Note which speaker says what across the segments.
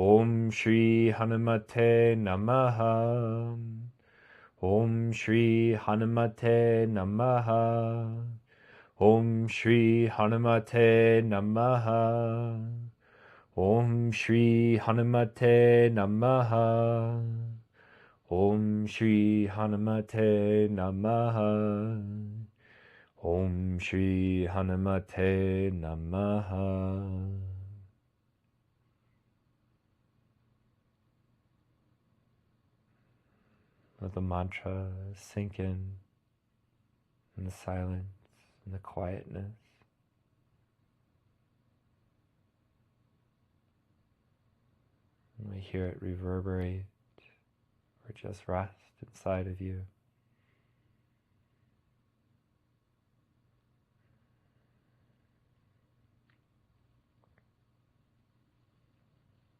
Speaker 1: Om Sri Hanumate Namah. Om Sri Hanumate Namah. Om Sri Hanumate Namah. Om Sri Hanumate Namah. Om Sri Hanumate Namah. Om Sri Hanumate Namah. Let the mantra sink in the silence, in the quietness. And we hear it reverberate or just rest inside of you.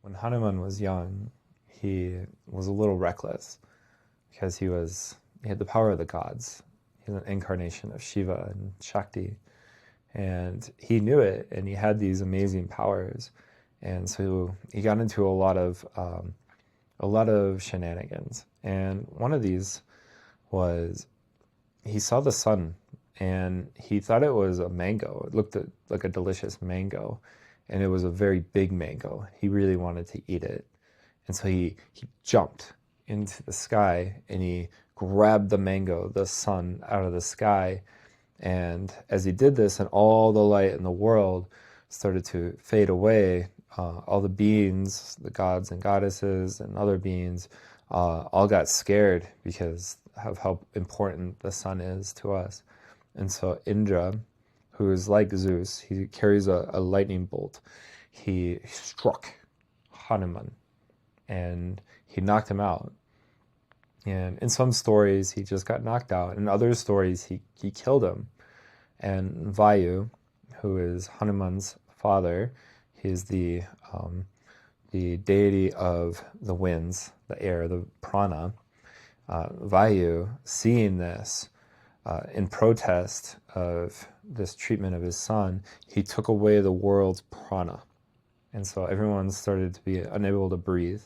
Speaker 1: When Hanuman was young, he was a little reckless because he had the power of the gods. He's an incarnation of Shiva and Shakti. And he knew it, and he had these amazing powers. And so he got into a lot of shenanigans. And one of these was he saw the sun, and he thought it was a mango. It looked like a delicious mango, and it was a very big mango. He really wanted to eat it. And so he jumped into the sky, and he grabbed the mango, the sun, out of the sky. And as he did this, and all the light in the world started to fade away, all the beings, the gods and goddesses and other beings, all got scared because of how important the sun is to us. And so Indra, who is like Zeus, he carries a lightning bolt. He struck Hanuman, and he knocked him out. And in some stories, he just got knocked out. In other stories, he killed him. And Vayu, who is Hanuman's father, he's the deity of the winds, the air, the prana. Vayu, seeing this, in protest of this treatment of his son, he took away the world's prana. And so everyone started to be unable to breathe,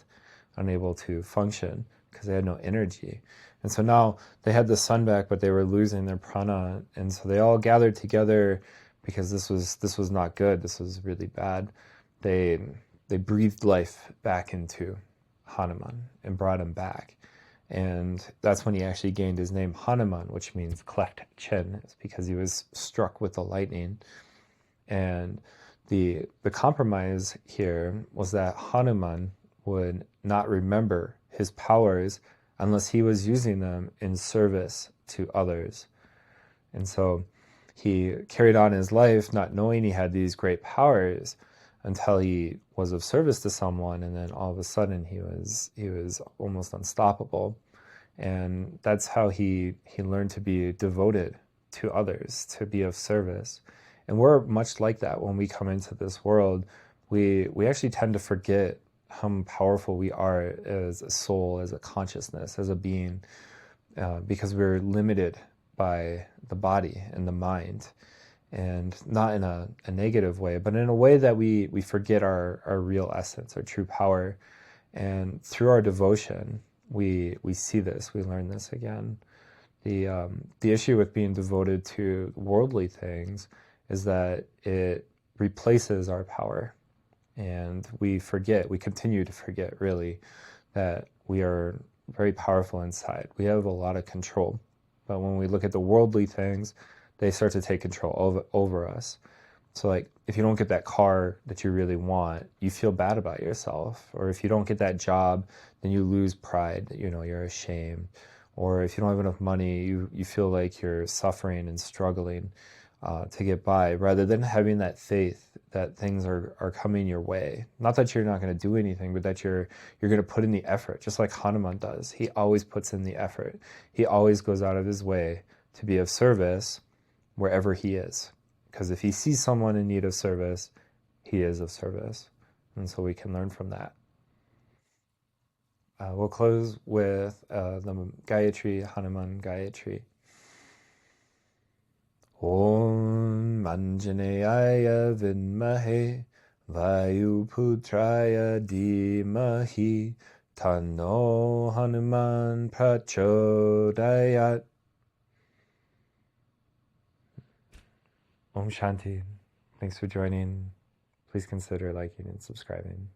Speaker 1: unable to function, because they had no energy. And so now they had the sun back, but they were losing their prana. And so they all gathered together because this was not good. This was really bad. They breathed life back into Hanuman and brought him back. And that's when he actually gained his name Hanuman, which means cleft chin. It's because he was struck with the lightning. And the compromise here was that Hanuman would not remember his powers unless he was using them in service to others. And so he carried on his life not knowing he had these great powers until he was of service to someone, and then all of a sudden he was almost unstoppable. And that's how he learned to be devoted to others, to be of service. And we're much like that when we come into this world. We actually tend to forget how powerful we are as a soul, as a consciousness, as a being, because we're limited by the body and the mind, and not in a negative way, but in a way that we forget our real essence, our true power. And through our devotion, we see this, we learn this again. The issue with being devoted to worldly things is that it replaces our power. And we continue to forget, really, that we are very powerful inside. We have a lot of control. But when we look at the worldly things, they start to take control over us. So like, if you don't get that car that you really want, you feel bad about yourself. Or if you don't get that job, then you lose pride, you're ashamed. Or if you don't have enough money, you feel like you're suffering and struggling to get by, rather than having that faith that things are coming your way. Not that you're not going to do anything, but that you're going to put in the effort, just like Hanuman does. He always puts in the effort. He always goes out of his way to be of service wherever he is. Because if he sees someone in need of service, he is of service. And so we can learn from that. We'll close with the Gayatri, Hanuman Gayatri. Om Anjaneyaya Vinmahe Vayuputraya Dhimahi Tanno Hanuman Prachodayat. Om Shanti. Thanks for joining. Please consider liking and subscribing.